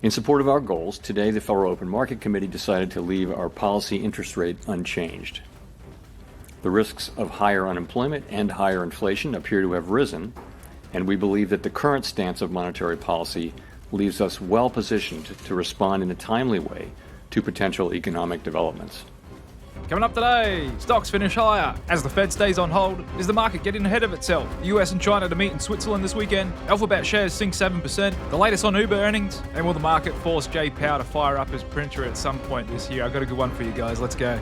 In support of our goals, today the Federal Open Market Committee decided to leave our policy interest rate unchanged. The risks of higher unemployment and higher inflation appear to have risen, and we believe that the current stance of monetary policy leaves us well positioned to respond in a timely way to potential economic developments. Coming up today, stocks finish higher. As the Fed stays on hold, is the market getting ahead of itself? The US and China to meet in Switzerland this weekend. Alphabet shares sink 7%. The latest on Uber earnings. And will the market force J. Powell to fire up his printer at some point this year? I've got a good one for you guys. Let's go.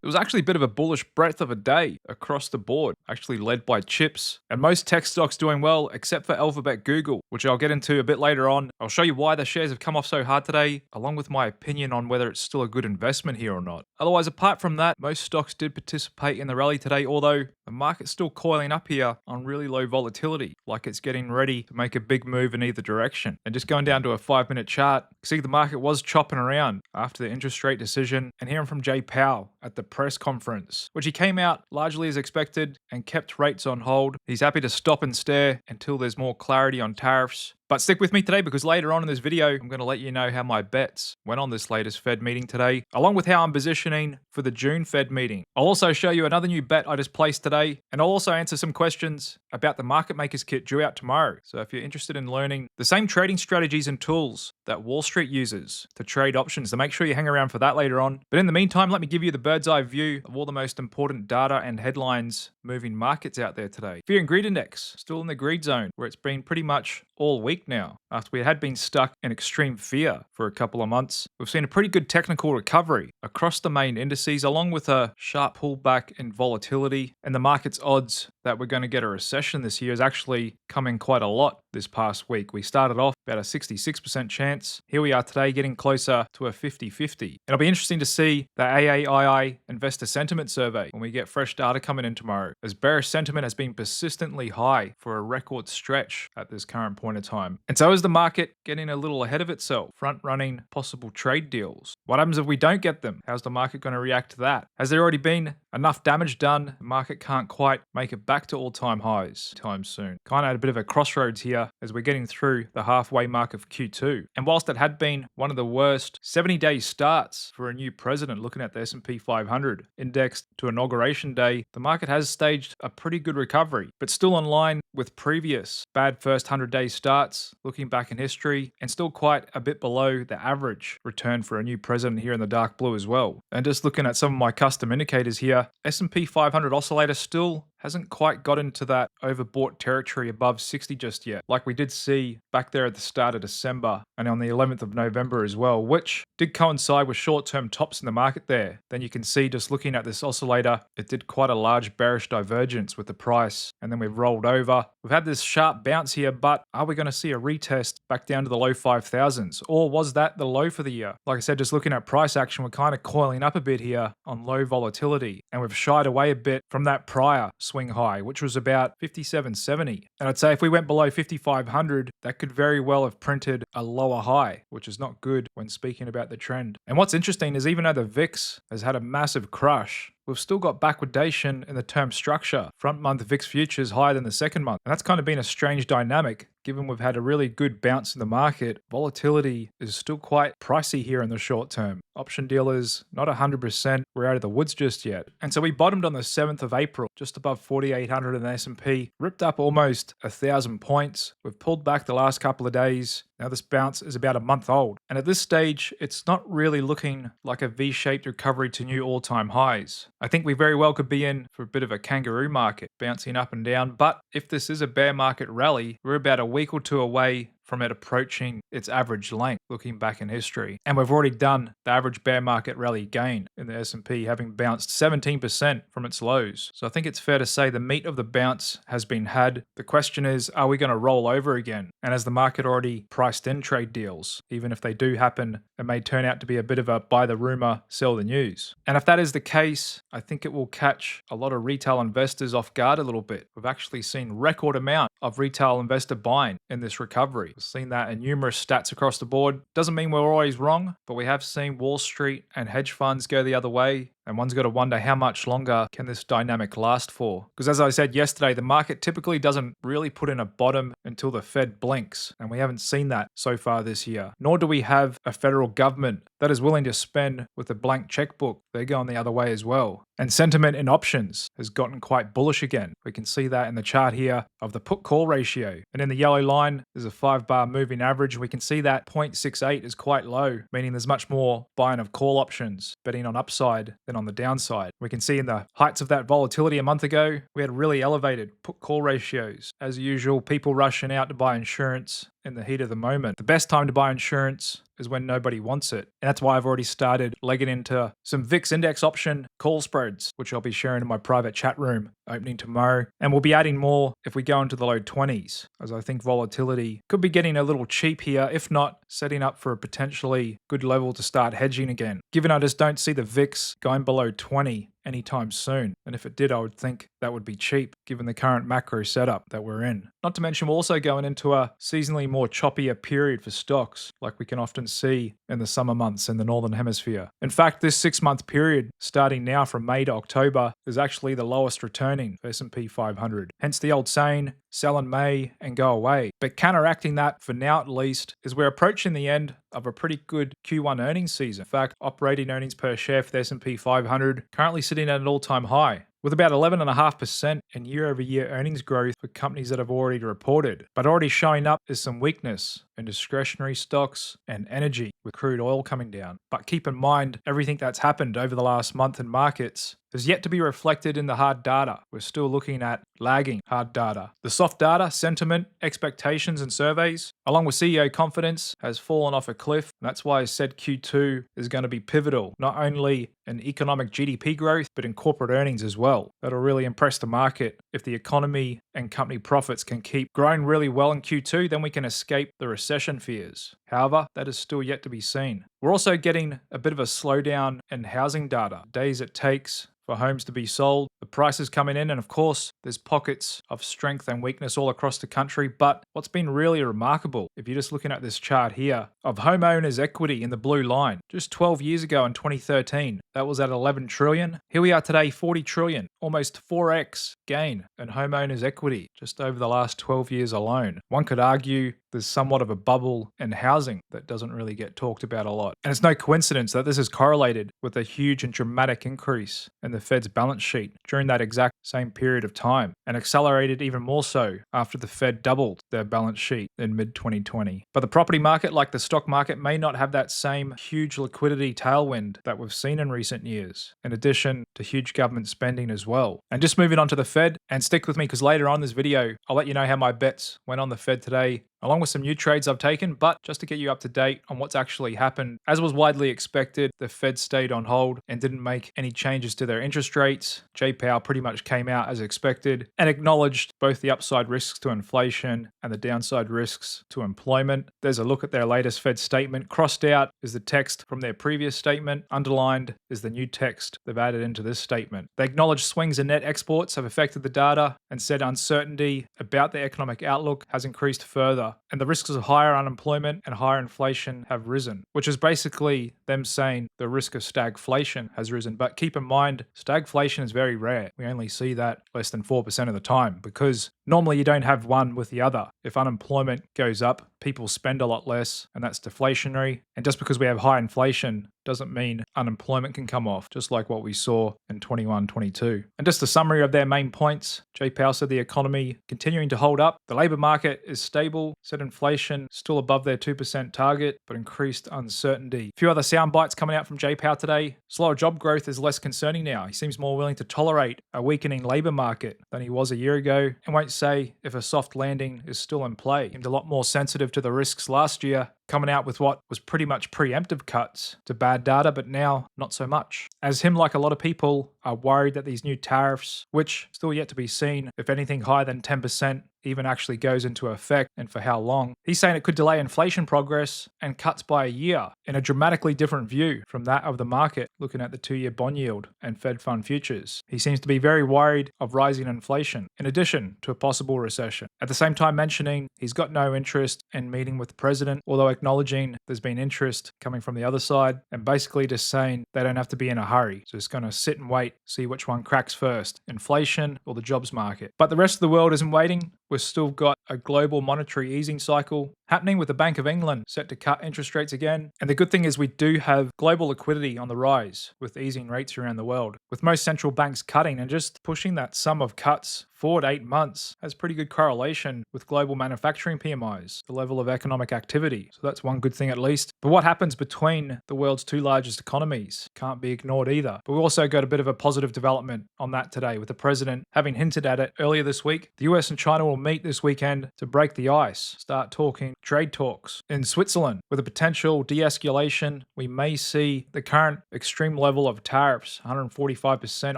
It was actually a bit of a bullish breadth of a day across the board, actually led by chips, and most tech stocks doing well except for Alphabet Google, which I'll get into a bit later on. I'll show you why the shares have come off so hard today, along with my opinion on whether it's still a good investment here or not. Otherwise, apart from that, most stocks did participate in the rally today, although the market's still coiling up here on really low volatility, like it's getting ready to make a big move in either direction. And just going down to a 5-minute chart, see the market was chopping around after the interest rate decision and hearing from Jay Powell at the press conference, which he came out largely as expected and kept rates on hold. He's happy to stop and stare until there's more clarity on tariffs. But stick with me today because later on in this video, I'm going to let you know how my bets went on this latest Fed meeting today, along with how I'm positioning for the June Fed meeting. I'll also show you another new bet I just placed today, and I'll also answer some questions about the Market Makers Kit due out tomorrow. So if you're interested in learning the same trading strategies and tools that Wall Street uses to trade options, then make sure you hang around for that later on. But in the meantime, let me give you the bird's eye view of all the most important data and headlines moving markets out there today. Fear and Greed Index, still in the greed zone, where it's been pretty much all week now. After we had been stuck in extreme fear for a couple of months, we've seen a pretty good technical recovery across the main indices, along with a sharp pullback in volatility. And the market's odds that we're going to get a recession this year is actually coming quite a lot this past week. We started off about a 66% chance. Here we are today getting closer to a 50-50. It'll be interesting to see the AAII Investor Sentiment Survey when we get fresh data coming in tomorrow, as bearish sentiment has been persistently high for a record stretch at this current point in time. And so is the market getting a little ahead of itself, front-running possible trade deals. What happens if we don't get them? How's the market going to react to that? Has there already been enough damage done? The market can't quite make it back to all-time highs time soon. Kind of at a bit of a crossroads here as we're getting through the halfway mark of Q2. And whilst it had been one of the worst 70-day starts for a new president, looking at the S&P 500 indexed to inauguration day, the market has staged a pretty good recovery, but still in line with previous bad first 100-day starts, looking back in history, and still quite a bit below the average return for a new president here in the dark blue as well. And just looking at some of my custom indicators here, S&P 500 oscillator still hasn't quite got into that overbought territory above 60 just yet, like we did see back there at the start of December and on the 11th of November as well, which did coincide with short-term tops in the market there. Then you can see just looking at this oscillator, it did quite a large bearish divergence with the price, and then we've rolled over. We've had this sharp bounce here, but are we going to see a retest back down to the low 5,000s? Or was that the low for the year? Like I said, just looking at price action, we're kind of coiling up a bit here on low volatility, and we've shied away a bit from that prior swing high, which was about 57.70. And I'd say if we went below 5,500, that could very well have printed a lower high, which is not good when speaking about the trend. And what's interesting is even though the VIX has had a massive crush, we've still got backwardation in the term structure. Front month VIX futures higher than the second month. And that's kind of been a strange dynamic. Given we've had a really good bounce in the market, volatility is still quite pricey here in the short term. Option dealers, not 100%, we're out of the woods just yet. And so we bottomed on the 7th of April, just above 4,800 in the S&P, ripped up almost 1,000 points. We've pulled back the last couple of days. Now this bounce is about a month old. And at this stage, it's not really looking like a V-shaped recovery to new all-time highs. I think we very well could be in for a bit of a kangaroo market, bouncing up and down. But if this is a bear market rally, we're about a week or two away from it approaching its average length, looking back in history. And we've already done the average bear market rally gain in the S&P, having bounced 17% from its lows. So I think it's fair to say the meat of the bounce has been had. The question is, are we going to roll over again? And as the market already priced in trade deals, even if they do happen, it may turn out to be a bit of a buy the rumor, sell the news. And if that is the case, I think it will catch a lot of retail investors off guard a little bit. We've actually seen record amount of retail investor buying in this recovery. We've seen that in numerous stats across the board. Doesn't mean we're always wrong, but we have seen Wall Street and hedge funds go the other way. And one's got to wonder how much longer can this dynamic last for? Because as I said yesterday, the market typically doesn't really put in a bottom until the Fed blinks. And we haven't seen that so far this year. Nor do we have a federal government that is willing to spend with a blank checkbook. They're going the other way as well. And sentiment in options has gotten quite bullish again. We can see that in the chart here of the put-call ratio. And in the yellow line, there's a 5-bar moving average. We can see that 0.68 is quite low, meaning there's much more buying of call options, betting on upside than on the downside. We can see in the heights of that volatility a month ago, we had really elevated put-call ratios. As usual, people rushing out to buy insurance in the heat of the moment. The best time to buy insurance is when nobody wants it. And that's why I've already started legging into some VIX index option call spreads, which I'll be sharing in my private chat room opening tomorrow. And we'll be adding more if we go into the low 20s, as I think volatility could be getting a little cheap here, if not setting up for a potentially good level to start hedging again. Given I just don't see the VIX going below 20 anytime soon. And if it did, I would think that would be cheap given the current macro setup that we're in. Not to mention, we're also going into a seasonally more choppier period for stocks, like we can often see in the summer months in the Northern Hemisphere. In fact, this 6-month period, starting now from May to October, is actually the lowest returning for S&P 500. Hence the old saying, sell in May and go away. But counteracting that, for now at least, is we're approaching the end of a pretty good Q1 earnings season. In fact, operating earnings per share for the S&P 500 currently sitting at an all-time high, with about 11.5% in year-over-year earnings growth for companies that have already reported. But already showing up is some weakness in discretionary stocks and energy, with crude oil coming down. But keep in mind, everything that's happened over the last month in markets is yet to be reflected in the hard data. We're still looking at lagging hard data. The soft data, sentiment, expectations, and surveys, along with CEO confidence, has fallen off a cliff. And that's why I said Q2 is going to be pivotal, not only in economic GDP growth, but in corporate earnings as well. That'll really impress the market. If the economy and company profits can keep growing really well in Q2, then we can escape the recession fears. However, that is still yet to be seen. We're also getting a bit of a slowdown in housing data. Days it takes for homes to be sold, the prices coming in, and of course, there's pockets of strength and weakness all across the country. But what's been really remarkable, if you're just looking at this chart here, of homeowners' equity in the blue line, just 12 years ago in 2013, that was at 11 trillion. Here we are today, 40 trillion, almost 4x gain in homeowners' equity just over the last 12 years alone. One could argue there's somewhat of a bubble in housing that doesn't really get talked about a lot. And it's no coincidence that this is correlated with a huge and dramatic increase in the Fed's balance sheet during that exact same period of time, and accelerated even more so after the Fed doubled their balance sheet in mid-2020. But the property market, like the stock market, may not have that same huge liquidity tailwind that we've seen in recent years, in addition to huge government spending as well. And just moving on to the Fed, and stick with me because later on in this video, I'll let you know how my bets went on the Fed today, along with some new trades I've taken. But just to get you up to date on what's actually happened, as was widely expected, the Fed stayed on hold and didn't make any changes to their interest rates. J. Powell pretty much came out as expected and acknowledged both the upside risks to inflation and the downside risks to employment. There's a look at their latest Fed statement. Crossed out is the text from their previous statement. Underlined is the new text they've added into this statement. They acknowledge swings in net exports have affected the data and said uncertainty about the economic outlook has increased further, and the risks of higher unemployment and higher inflation have risen, which is basically them saying the risk of stagflation has risen. But keep in mind, stagflation is very rare. We only see that less than 4% of the time, because normally you don't have one with the other. If unemployment goes up, people spend a lot less, and that's deflationary. And just because we have high inflation doesn't mean unemployment can come off, just like what we saw in 21-22. And just a summary of their main points. J. Powell said the economy continuing to hold up. The labor market is stable. Said inflation still above their 2% target, but increased uncertainty. A few other sound bites coming out from J. Powell today. Slower job growth is less concerning now. He seems more willing to tolerate a weakening labor market than he was a year ago, and won't say if a soft landing is still in play. He seemed a lot more sensitive to the risks last year, coming out with what was pretty much preemptive cuts to bad data, but now not so much. As him, like a lot of people, are worried that these new tariffs, which still yet to be seen, if anything higher than 10%, even actually goes into effect and for how long. He's saying it could delay inflation progress and cuts by a year, in a dramatically different view from that of the market looking at the 2-year bond yield and Fed fund futures. He seems to be very worried of rising inflation, in addition to a possible recession. At the same time mentioning he's got no interest in meeting with the president, although acknowledging there's been interest coming from the other side, and basically just saying they don't have to be in a hurry. Just going to sit and wait, see which one cracks first, inflation or the jobs market. But the rest of the world isn't waiting. We've still got a global monetary easing cycle happening with the Bank of England set to cut interest rates again. And the good thing is we do have global liquidity on the rise with easing rates around the world. With most central banks cutting and just pushing that sum of cuts forward 8 months has pretty good correlation with global manufacturing PMIs, the level of economic activity. So that's one good thing at least. But what happens between the world's 2 largest economies can't be ignored either. But we also got a bit of a positive development on that today, with the president having hinted at it earlier this week. The US and China will meet this weekend to break the ice, start talking trade talks. In Switzerland, with a potential de-escalation, we may see the current extreme level of tariffs, 145%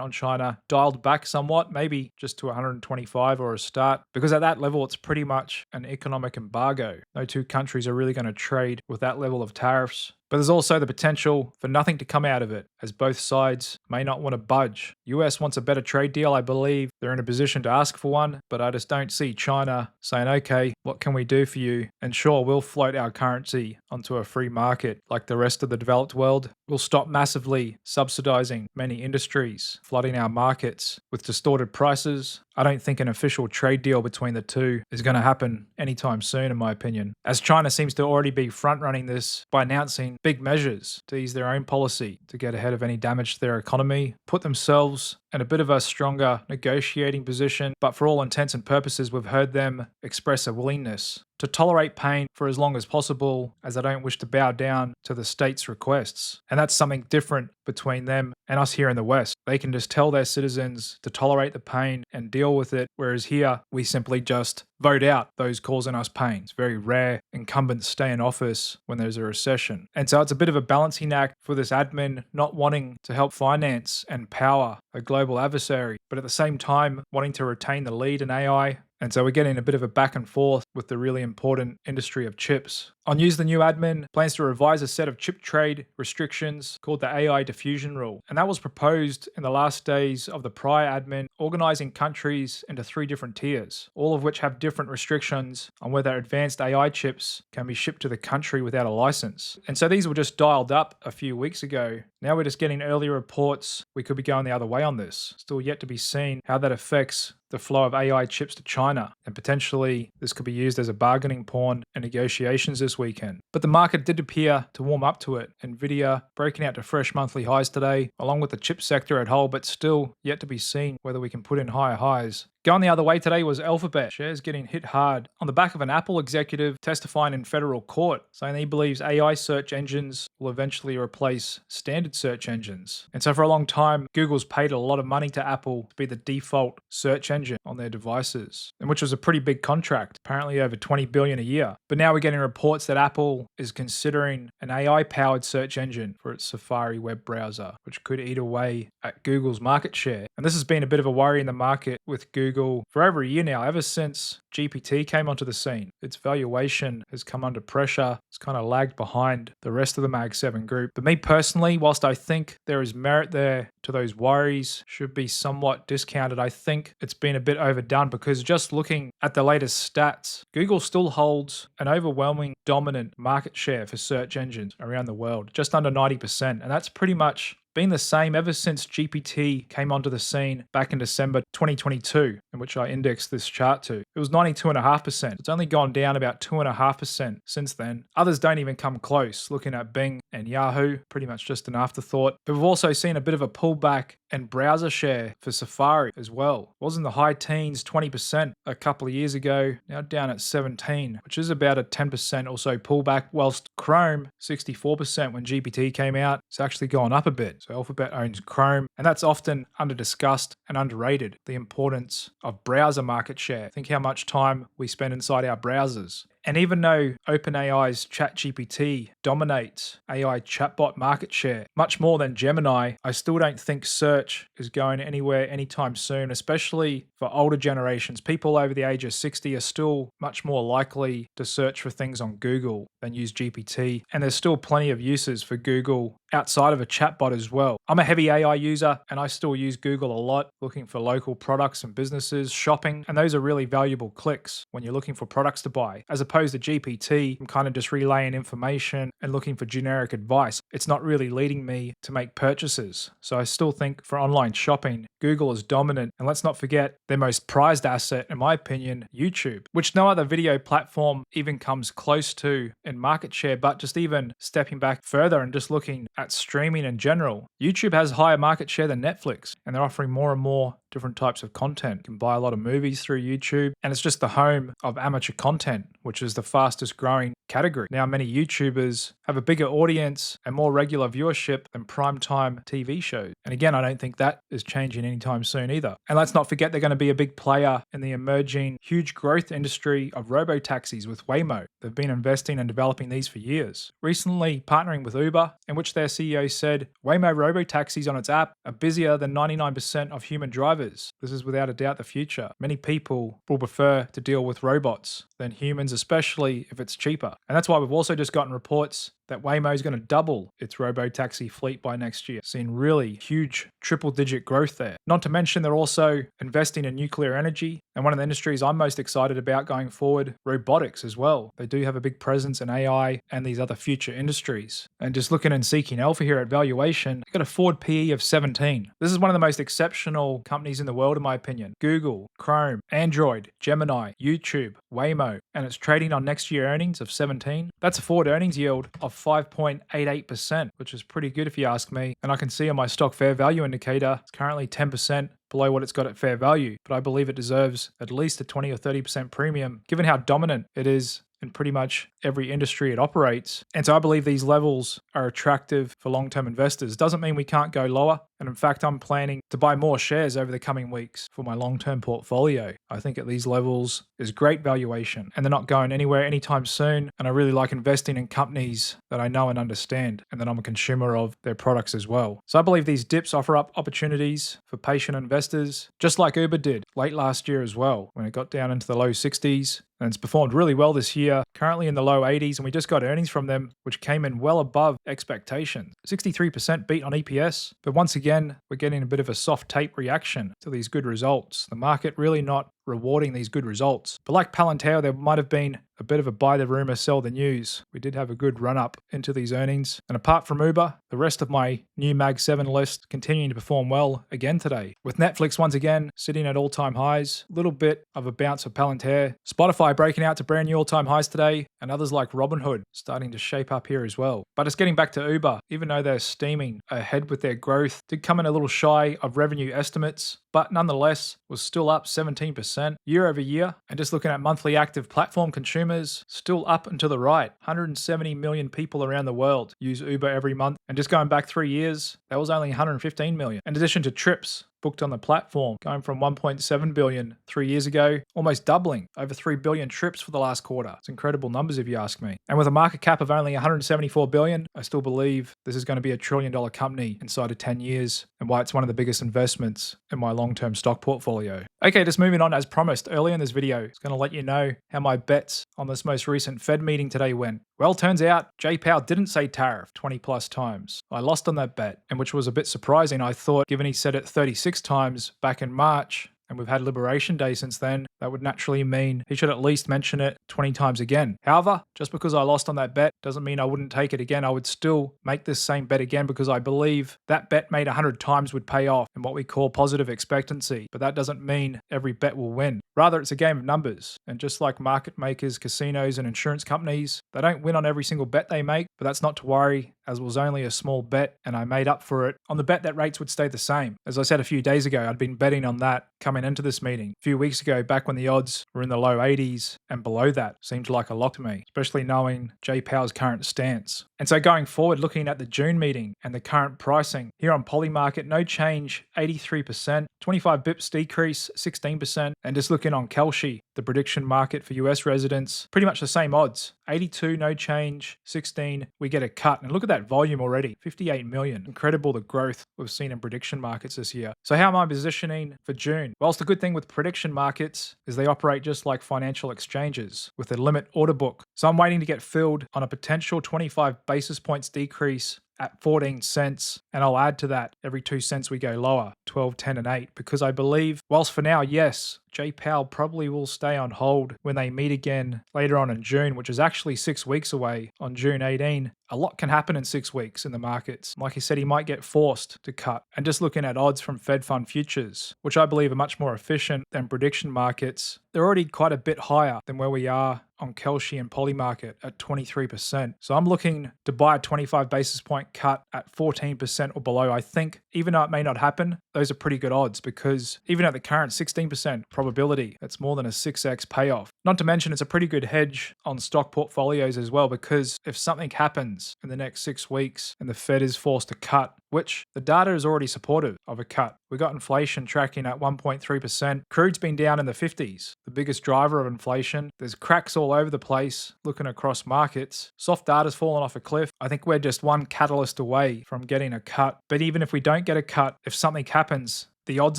on China, dialed back somewhat, maybe just to 125 or a start, because at that level it's pretty much an economic embargo. No two countries are really going to trade with that level of tariffs. But there's also the potential for nothing to come out of it, as both sides may not want to budge. US wants a better trade deal, I believe. They're in a position to ask for one, but I just don't see China saying, okay, what can we do for you? And sure, we'll float our currency onto a free market like the rest of the developed world. We'll stop massively subsidizing many industries, flooding our markets with distorted prices. I don't think an official trade deal between the two is going to happen anytime soon, in my opinion, as China seems to already be front-running this by announcing big measures to ease their own policy to get ahead of any damage to their economy, put themselves in a bit of a stronger negotiating position. But for all intents and purposes, we've heard them express a willingness to tolerate pain for as long as possible, as they don't wish to bow down to the state's requests. And that's something different between them and us here in the West. They can just tell their citizens to tolerate the pain and deal with it, whereas here we simply just vote out those causing us pain. It's very rare incumbents stay in office when there's a recession. And so it's a bit of a balancing act for this admin, not wanting to help finance and power a global adversary, but at the same time wanting to retain the lead in AI. And so we're getting a bit of a back and forth with the really important industry of chips. On news, the new admin plans to revise a set of chip trade restrictions called the AI diffusion rule. And that was proposed in the last days of the prior admin, organizing countries into 3 different tiers, all of which have different restrictions on whether advanced AI chips can be shipped to the country without a license. And so these were just dialed up a few weeks ago. Now we're just getting early reports we could be going the other way on this. Still yet to be seen how that affects the flow of AI chips to China, and potentially this could be used as a bargaining pawn in negotiations this weekend. But the market did appear to warm up to it. Nvidia breaking out to fresh monthly highs today, along with the chip sector at whole, but still yet to be seen whether we can put in higher highs. Going the other way today was Alphabet. Shares getting hit hard on the back of an Apple executive testifying in federal court, saying he believes AI search engines will eventually replace standard search engines. And so for a long time, Google's paid a lot of money to Apple to be the default search engine on their devices, and which was a pretty big contract, apparently over $20 billion a year. But now we're getting reports that Apple is considering an AI-powered search engine for its Safari web browser, which could eat away at Google's market share. And this has been a bit of a worry in the market with Google for over a year now, ever since GPT came onto the scene. Its valuation has come under pressure. It's kind of lagged behind the rest of the Mag 7 group. But me personally, whilst I think there is merit there to those worries, should be somewhat discounted, I think it's been a bit overdone, because just looking at the latest stats, Google still holds an overwhelming dominant market share for search engines around the world, just under 90%. And that's pretty much been the same ever since GPT came onto the scene back in December 2022, in which I indexed this chart to. It was 92.5%. It's only gone down about 2.5% since then. Others don't even come close, looking at Bing and Yahoo, pretty much just an afterthought. But we've also seen a bit of a pullback in browser share for Safari as well. It was in the high teens, 20% a couple of years ago, now down at 17, which is about a 10% or so pullback, whilst Chrome, 64% when GPT came out, it's actually gone up a bit. So Alphabet owns Chrome, and that's often under-discussed and underrated, the importance of browser market share. Think how much time we spend inside our browsers. And even though OpenAI's ChatGPT dominates AI chatbot market share much more than Gemini, I still don't think search is going anywhere anytime soon, especially for older generations. People over the age of 60 are still much more likely to search for things on Google than use GPT. And there's still plenty of uses for Google outside of a chatbot as well. I'm a heavy AI user and I still use Google a lot, looking for local products and businesses, shopping, and those are really valuable clicks when you're looking for products to buy. As opposed to GPT, I'm kind of just relaying information and looking for generic advice. It's not really leading me to make purchases. So I still think for online shopping, Google is dominant. And let's not forget their most prized asset, in my opinion, YouTube, which no other video platform even comes close to in market share. But just even stepping back further and just looking at streaming in general, YouTube has higher market share than Netflix, and they're offering more and more different types of content. You can buy a lot of movies through YouTube, and it's just the home of amateur content, which is the fastest growing category. Now, many YouTubers have a bigger audience and more regular viewership than primetime TV shows. And again, I don't think that is changing anytime soon either. And let's not forget they're going to be a big player in the emerging huge growth industry of robo-taxis with Waymo. They've been investing and developing these for years. Recently partnering with Uber, in which their CEO said Waymo robo-taxis on its app are busier than 99% of human drivers. This is without a doubt the future. Many people will prefer to deal with robots than humans, especially if it's cheaper. And that's why we've also just gotten reports that Waymo is going to double its robo-taxi fleet by next year. Seeing really huge triple-digit growth there. Not to mention they're also investing in nuclear energy. And one of the industries I'm most excited about going forward, robotics as well. They do have a big presence in AI and these other future industries. And just looking and seeking alpha here at valuation, they've got a forward PE of 17. This is one of the most exceptional companies in the world, in my opinion. Google, Chrome, Android, Gemini, YouTube, Waymo, and it's trading on next year earnings of 17. That's a forward earnings yield of 5.88%, which is pretty good if you ask me. And I can see on my stock fair value indicator, it's currently 10% below what it's got at fair value, but I believe it deserves at least a 20 or 30% premium, given how dominant it is in pretty much every industry it operates. And so I believe these levels are attractive for long-term investors. Doesn't mean we can't go lower. And in fact, I'm planning to buy more shares over the coming weeks for my long-term portfolio. I think at these levels is great valuation and they're not going anywhere anytime soon. And I really like investing in companies that I know and understand and that I'm a consumer of their products as well. So I believe these dips offer up opportunities for patient investors, just like Uber did late last year as well, when it got down into the low 60s. And it's performed really well this year, currently in the low 80s, and we just got earnings from them, which came in well above expectations. 63% beat on EPS, but once again, we're getting a bit of a soft tape reaction to these good results. The market really not rewarding these good results. But like Palantir, there might have been a bit of a buy the rumor, sell the news. We did have a good run up into these earnings. And apart from Uber, the rest of my new Mag 7 list continuing to perform well again today. With Netflix once again sitting at all-time highs, a little bit of a bounce for Palantir. Spotify breaking out to brand new all-time highs today, and others like Robinhood starting to shape up here as well. But it's getting back to Uber, even though they're steaming ahead with their growth, did come in a little shy of revenue estimates, but nonetheless was still up 17% year over year. And just looking at monthly active platform consumers, still up and to the right. 170 million people around the world use Uber every month. And just going back 3 years, that was only 115 million. In addition to trips booked on the platform, going from 1.7 billion 3 years ago, almost doubling, over 3 billion trips for the last quarter. It's incredible numbers if you ask me. And with a market cap of only 174 billion, I still believe this is going to be $1 trillion company inside of 10 years, and why it's one of the biggest investments in my long-term stock portfolio. Okay, just moving on, as promised earlier in this video, it's going to let you know how my bets on this most recent Fed meeting today went. Well, turns out Jay Powell didn't say tariff 20 plus times. I lost on that bet, and which was a bit surprising, I thought, given he said it 36 times back in March, and we've had Liberation Day since then, that would naturally mean he should at least mention it 20 times again. However, just because I lost on that bet doesn't mean I wouldn't take it again. I would still make this same bet again because I believe that bet made 100 times would pay off in what we call positive expectancy. But that doesn't mean every bet will win. Rather, it's a game of numbers. And just like market makers, casinos, and insurance companies, they don't win on every single bet they make, but that's not to worry, as it was only a small bet and I made up for it on the bet that rates would stay the same. As I said a few days ago, I'd been betting on that coming into this meeting. A few weeks ago, back when the odds were in the low 80s and below that, seemed like a lock to me, especially knowing Jay Powell's current stance. And so going forward, looking at the June meeting and the current pricing, here on Polymarket, no change, 83%, 25 bips decrease, 16%, and just looking on Kalshi, the prediction market for US residents, pretty much the same odds. 82, no change. 16, we get a cut. And look at that volume already, 58 million. Incredible the growth we've seen in prediction markets this year. So how am I positioning for June? Well, it's the good thing with prediction markets is they operate just like financial exchanges with a limit order book. So I'm waiting to get filled on a potential 25 basis points decrease at 14 cents, and I'll add to that every 2 cents we go lower, 12, 10, and 8, because I believe, whilst for now, yes, Jay Powell probably will stay on hold when they meet again later on in June, which is actually 6 weeks away on June 18. A lot can happen in 6 weeks in the markets. Like he said, he might get forced to cut. And just looking at odds from Fed Fund futures, which I believe are much more efficient than prediction markets, they're already quite a bit higher than where we are on Kelshi and Poly Market at 23%. So I'm looking to buy a 25 basis point cut at 14% or below. I think, even though it may not happen, those are pretty good odds because even at the current 16% probability, that's more than a 6x payoff. Not to mention it's a pretty good hedge on stock portfolios as well, because if something happens in the next 6 weeks and the Fed is forced to cut, which the data is already supportive of a cut. We got inflation tracking at 1.3%. Crude's been down in the 50s, the biggest driver of inflation. There's cracks all over the place looking across markets. Soft data's fallen off a cliff. I think we're just one catalyst away from getting a cut. But even if we don't get a cut, if something happens, the odds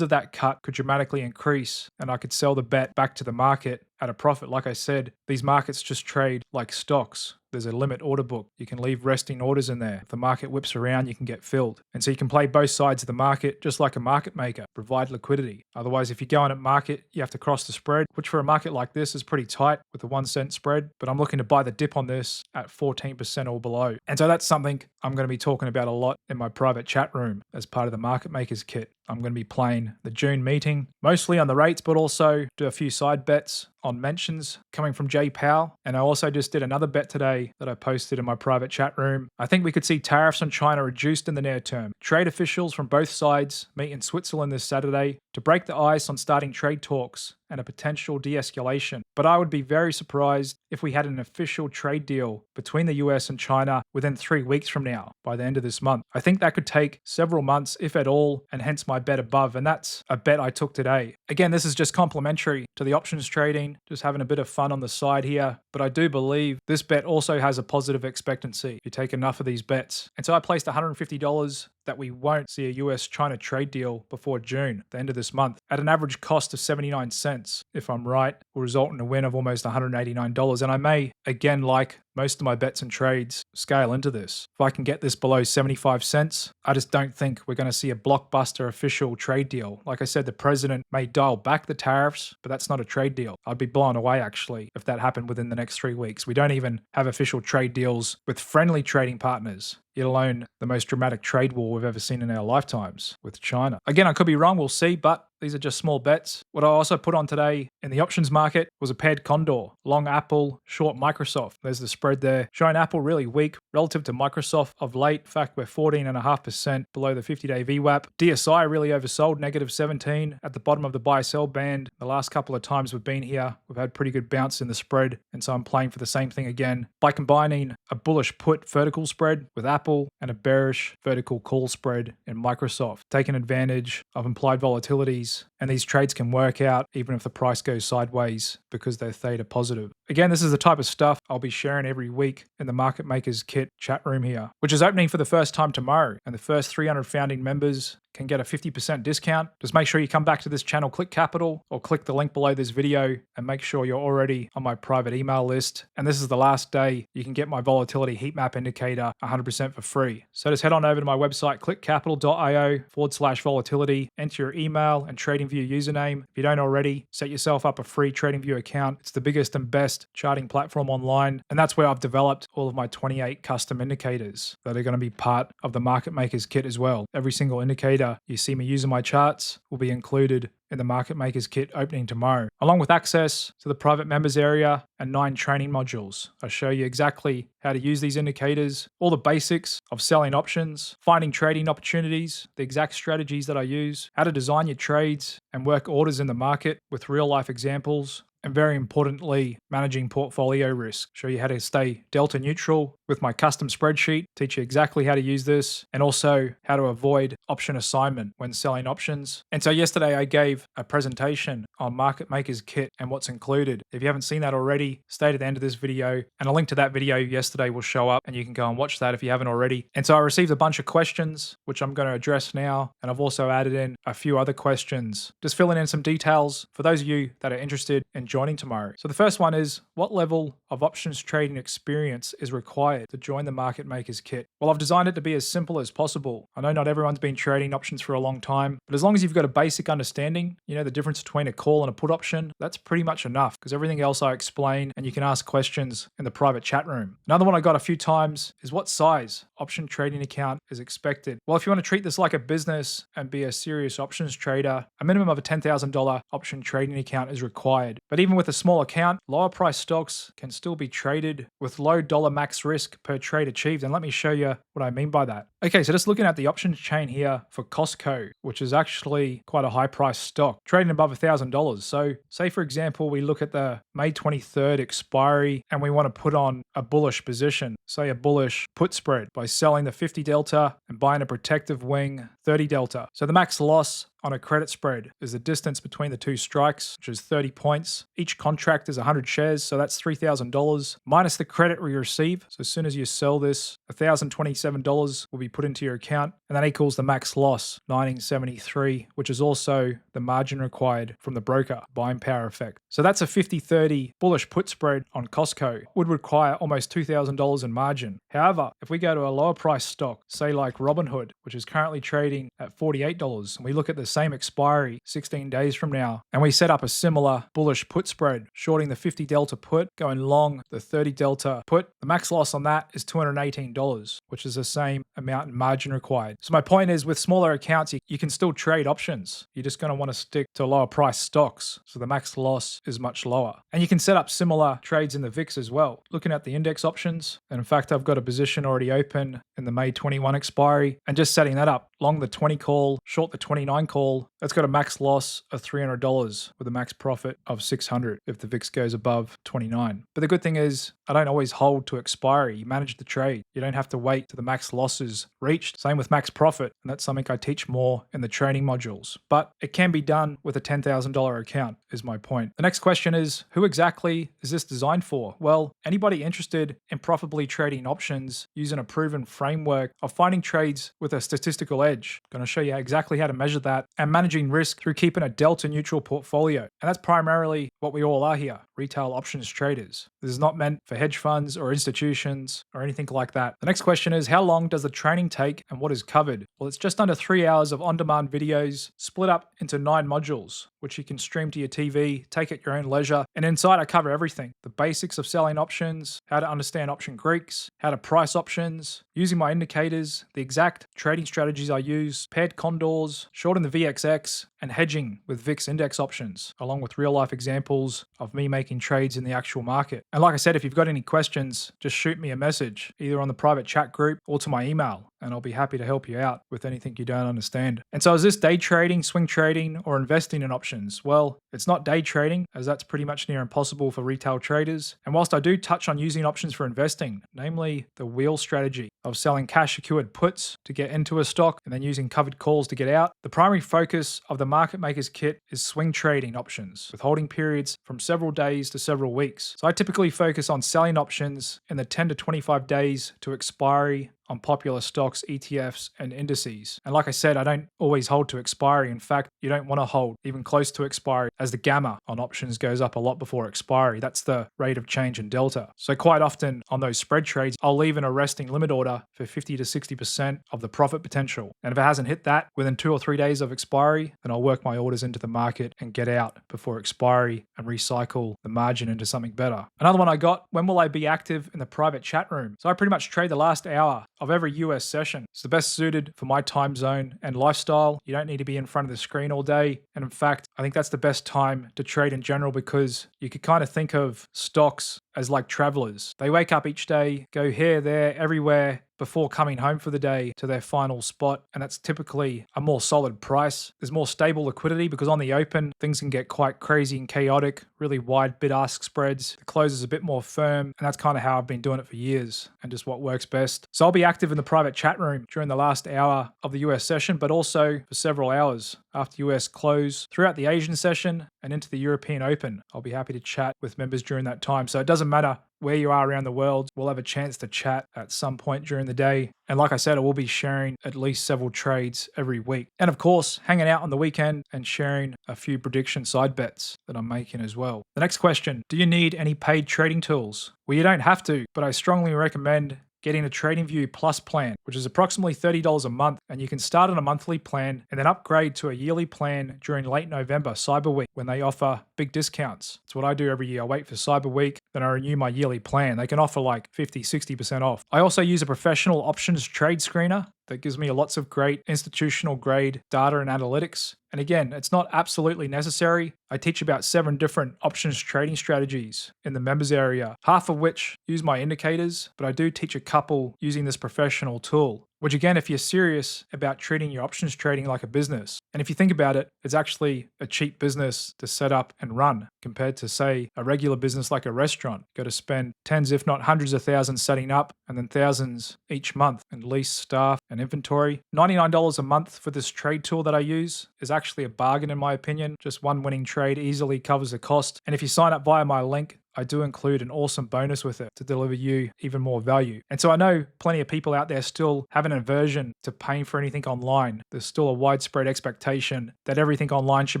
of that cut could dramatically increase and I could sell the bet back to the market at a profit. Like I said, these markets just trade like stocks. There's a limit order book. You can leave resting orders in there. If the market whips around, you can get filled. And so you can play both sides of the market just like a market maker, provide liquidity. Otherwise, if you go in at market, you have to cross the spread, which for a market like this is pretty tight with a 1 cent spread. But I'm looking to buy the dip on this at 14% or below. And so that's something I'm going to be talking about a lot in my private chat room as part of the Market Makers Kit. I'm going to be playing the June meeting, mostly on the rates, but also do a few side bets on mentions coming from Jay Powell. And I also just did another bet today that I posted in my private chat room. I think we could see tariffs on China reduced in the near term. Trade officials from both sides meet in Switzerland this Saturday to break the ice on starting trade talks and a potential de-escalation. But I would be very surprised if we had an official trade deal between the US and China within 3 weeks from now, by the end of this month. I think that could take several months, if at all, and hence my bet above, and that's a bet I took today. Again, this is just complementary to the options trading, just having a bit of fun on the side here, but I do believe this bet also has a positive expectancy if you take enough of these bets. And so I placed $150 that we won't see a US-China trade deal before June, the end of this month, at an average cost of 79 cents. If I'm right, will result in a win of almost $189. And I may, again, like most of my bets and trades, scale into this. If I can get this below 75 cents, I just don't think we're going to see a blockbuster official trade deal. Like I said, the president may dial back the tariffs, but that's not a trade deal. I'd be blown away, actually, if that happened within the next 3 weeks. We don't even have official trade deals with friendly trading partners, yet alone the most dramatic trade war we've ever seen in our lifetimes with China. Again, I could be wrong, we'll see, but these are just small bets. What I also put on today in the options market was a paired condor, long Apple, short Microsoft. There's the spread there, showing Apple really weak relative to Microsoft of late. In fact, we're 14.5% below the 50-day VWAP. DSI really oversold, negative 17 at the bottom of the buy-sell band. The last couple of times we've been here, we've had pretty good bounce in the spread, and so I'm playing for the same thing again by combining a bullish put vertical spread with Apple and a bearish vertical call spread in Microsoft, taking advantage of implied volatilities. And these trades can work out even if the price goes sideways because they're theta positive. Again, this is the type of stuff I'll be sharing every week in the Market Makers Kit chat room here, which is opening for the first time tomorrow. And the first 300 founding members can get a 50% discount. Just make sure you come back to this channel, click Capital, or click the link below this video and make sure you're already on my private email list. And this is the last day you can get my volatility heat map indicator 100% for free. So just head on over to my website, clickcapital.io/volatility, enter your email and TradingView username. If you don't already, set yourself up a free TradingView account. It's the biggest and best charting platform online. And that's where I've developed all of my 28 custom indicators that are going to be part of the Market Makers Kit as well. Every single indicator you see me using my charts will be included in the Market Makers Kit opening tomorrow, along with access to the private members area and 9 training modules. I'll show you exactly how to use these indicators, all the basics of selling options, finding trading opportunities, the exact strategies that I use, how to design your trades and work orders in the market with real life examples, and very importantly, managing portfolio risk. Show you how to stay delta neutral with my custom spreadsheet, teach you exactly how to use this, and also how to avoid option assignment when selling options. And so yesterday I gave a presentation on Market Maker's Kit and what's included. If you haven't seen that already, stay to the end of this video, and a link to that video yesterday will show up, and you can go and watch that if you haven't already. And so I received a bunch of questions, which I'm going to address now, and I've also added in a few other questions, just filling in some details for those of you that are interested in joining tomorrow. So the first one is, what level of options trading experience is required to join the Market Maker's Kit? Well, I've designed it to be as simple as possible. I know not everyone's been trading options for a long time, but as long as you've got a basic understanding, you know the difference between a call and a put option, that's pretty much enough, because everything else I explain, and you can ask questions in the private chat room. Another one I got a few times is, what size option trading account is expected? Well, if you want to treat this like a business and be a serious options trader, a minimum of a $10,000 option trading account is required. But even with a small account, lower price stocks can still be traded with low dollar max risk per trade achieved. And let me show you what I mean by that. Okay, so just looking at the options chain here for Costco, which is actually quite a high price stock, trading above $1,000. So say for example, we look at the May 23rd expiry and we want to put on a bullish position, say a bullish put spread by selling the 50 delta and buying a protective wing 30 delta. So the max loss on a credit spread is the distance between the two strikes, which is 30 points. Each contract is 100 shares, so that's $3,000 minus the credit we receive. So as soon as you sell this, $1,027 will be put into your account, and that equals the max loss, 1973, which is also the margin required from the broker, buying power effect. So that's a 50-30 bullish put spread on Costco. Would require almost $2,000 in margin. However, if we go to a lower price stock, say like Robinhood, which is currently trading at $48, and we look at the same expiry 16 days from now, and we set up a similar bullish put spread, shorting the 50 delta put, going long the 30 delta put, the max loss on that is $218, which is the same amount in margin required. So my point is, with smaller accounts, you can still trade options. You're just going to want to stick to lower price stocks, so the max loss is much lower. And you can set up similar trades in the VIX as well. Looking at the index options, and in fact I've got a position already open in the May 21 expiry, and just setting that up, long the 20 call, short the 29 call, that's got a max loss of $300 with a max profit of $600 if the VIX goes above 29. But the good thing is, I don't always hold to expiry. You manage the trade. You don't have to wait till the max loss is reached. Same with max profit, and that's something I teach more in the training modules. But it can be done with a $10,000 account, is my point. The next question is, who exactly is this designed for? Well, anybody interested in profitably trading options using a proven framework of finding trades with a statistical edge. I'm going to show you exactly how to measure that, and managing risk through keeping a delta neutral portfolio. And that's primarily what we all are here, retail options traders. This is not meant for hedge funds or institutions or anything like that. The next question is, how long does the training take and what is covered? Well, it's just under 3 hours of on-demand videos split up into 9 modules, which you can stream to your TV, take at your own leisure. And inside I cover everything: the basics of selling options, how to understand option Greeks, how to price options, using my indicators, the exact trading strategies I use, paired condors, shorting the VXX, and hedging with VIX index options, along with real life examples of me making trades in the actual market. And like I said, if you've got any questions, just shoot me a message, either on the private chat group or to my email, and I'll be happy to help you out with anything you don't understand. And so is this day trading, swing trading, or investing in options? Well, it's not day trading, as that's pretty much near impossible for retail traders. And whilst I do touch on using options for investing, namely the wheel strategy of selling cash secured puts to get into a stock and then using covered calls to get out, the primary focus of the Market Maker's Kit is swing trading options with holding periods from several days to several weeks. So I typically focus on selling options in the 10 to 25 days to expiry on popular stocks, ETFs, and indices. And like I said, I don't always hold to expiry. In fact, you don't want to hold even close to expiry, as the gamma on options goes up a lot before expiry. That's the rate of change in delta. So quite often on those spread trades, I'll leave an arresting limit order for 50 to 60% of the profit potential. And if it hasn't hit that within 2 or 3 days of expiry, then I'll work my orders into the market and get out before expiry and recycle the margin into something better. Another one I got, when will I be active in the private chat room? So I pretty much trade the last hour of every US session. It's the best suited for my time zone and lifestyle. You don't need to be in front of the screen all day. And in fact, I think that's the best time to trade in general, because you could kind of think of stocks as like travelers. They wake up each day, go here, there, everywhere, before coming home for the day to their final spot, and that's typically a more solid price. There's more stable liquidity because on the open, things can get quite crazy and chaotic, really wide bid-ask spreads. The close is a bit more firm, and that's kind of how I've been doing it for years and just what works best. So I'll be active in the private chat room during the last hour of the US session, but also for several hours after US close, throughout the Asian session and into the European Open. I'll be happy to chat with members during that time. So it doesn't matter where you are around the world, we'll have a chance to chat at some point during the day. And like I said, I will be sharing at least several trades every week. And of course, hanging out on the weekend and sharing a few prediction side bets that I'm making as well. The next question, do you need any paid trading tools? Well, you don't have to, but I strongly recommend getting a TradingView Plus plan, which is approximately $30 a month, and you can start on a monthly plan and then upgrade to a yearly plan during late November, Cyber Week, when they offer big discounts. It's what I do every year. I wait for Cyber Week, then I renew my yearly plan. They can offer like 50, 60% off. I also use a professional options trade screener that gives me lots of great institutional grade data and analytics. And again, it's not absolutely necessary. I teach about 7 different options trading strategies in the members area, half of which use my indicators, but I do teach a couple using this professional tool. Which again, if you're serious about treating your options trading like a business, and if you think about it, it's actually a cheap business to set up and run compared to, say, a regular business like a restaurant. You've got to spend tens, if not hundreds of thousands setting up and then thousands each month in lease, staff, and inventory. $99 a month for this trade tool that I use is actually a bargain in my opinion. Just one winning trade easily covers the cost. And if you sign up via my link, I do include an awesome bonus with it to deliver you even more value. And so I know plenty of people out there still have an aversion to paying for anything online. There's still a widespread expectation that everything online should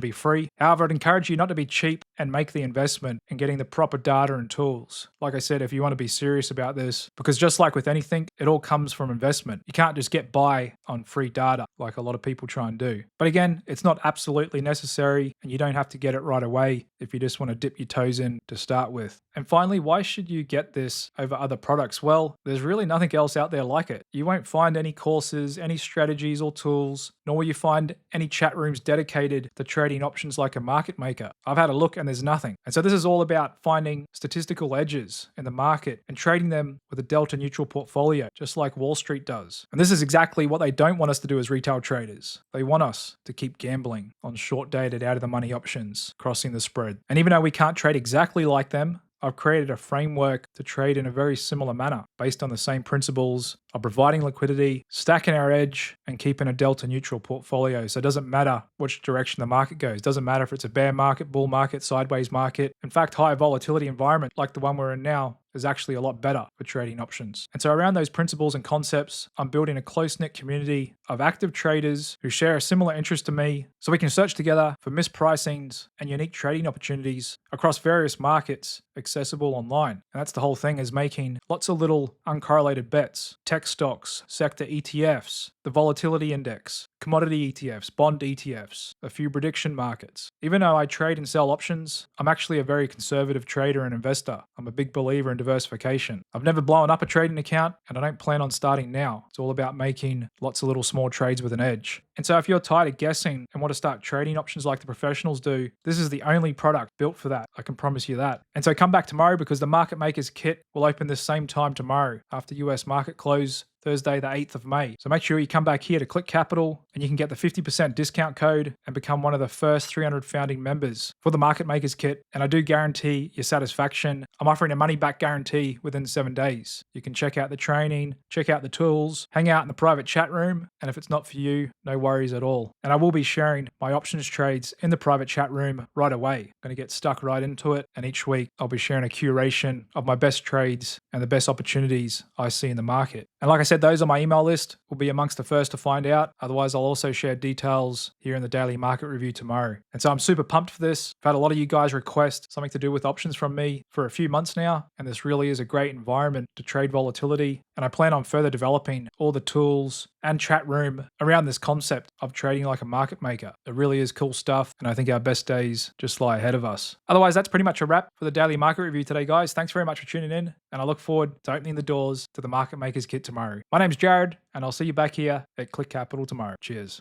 be free. However, I'd encourage you not to be cheap and make the investment in getting the proper data and tools. Like I said, if you want to be serious about this, because just like with anything, it all comes from investment. You can't just get by on free data like a lot of people try and do. But again, it's not absolutely necessary and you don't have to get it right away if you just want to dip your toes in to start with. And finally, why should you get this over other products? Well, there's really nothing else out there like it. You won't find any courses, any strategies or tools, nor will you find any chat rooms dedicated to trading options like a market maker. I've had a look and there's nothing. And so this is all about finding statistical edges in the market and trading them with a delta neutral portfolio, just like Wall Street does. And this is exactly what they don't want us to do as retail traders. They want us to keep gambling on short-dated out-of-the-money options, crossing the spread. And even though we can't trade exactly like them, I've created a framework to trade in a very similar manner based on the same principles of providing liquidity, stacking our edge, and keeping a delta neutral portfolio. So it doesn't matter which direction the market goes. It doesn't matter if it's a bear market, bull market, sideways market. In fact, high volatility environment like the one we're in now is actually a lot better for trading options. And so around those principles and concepts, I'm building a close-knit community of active traders who share a similar interest to me so we can search together for mispricings and unique trading opportunities across various markets accessible online. And that's the whole thing, is making lots of little uncorrelated bets, tech stocks, sector ETFs, the volatility index, commodity ETFs, bond ETFs, a few prediction markets. Even though I trade and sell options, I'm actually a very conservative trader and investor. I'm a big believer in diversification. I've never blown up a trading account and I don't plan on starting now. It's all about making lots of little small trades with an edge. And so if you're tired of guessing and want to start trading options like the professionals do, this is the only product built for that. I can promise you that. And so come back tomorrow because the Market Makers Kit will open this same time tomorrow after US market close, Thursday, the 8th of May. So make sure you come back here to Click Capital and you can get the 50% discount code and become one of the first 300 founding members for the Market Makers Kit. And I do guarantee your satisfaction. I'm offering a money back guarantee within 7 days. You can check out the training, check out the tools, hang out in the private chat room. And if it's not for you, no worries at all. And I will be sharing my options trades in the private chat room right away. I'm going to get stuck right into it. And each week I'll be sharing a curation of my best trades and the best opportunities I see in the market. And like I said, those on my email list will be amongst the first to find out. Otherwise, I'll also share details here in the daily market review tomorrow. And so I'm super pumped for this. I've had a lot of you guys request something to do with options from me for a few months now. And this really is a great environment to trade volatility. And I plan on further developing all the tools and chat room around this concept of trading like a market maker. It really is cool stuff. And I think our best days just lie ahead of us. Otherwise, that's pretty much a wrap for the daily market review today, guys. Thanks very much for tuning in. And I look forward to opening the doors to the Market Makers Kit tomorrow. My name's Jared, and I'll see you back here at Click Capital tomorrow. Cheers.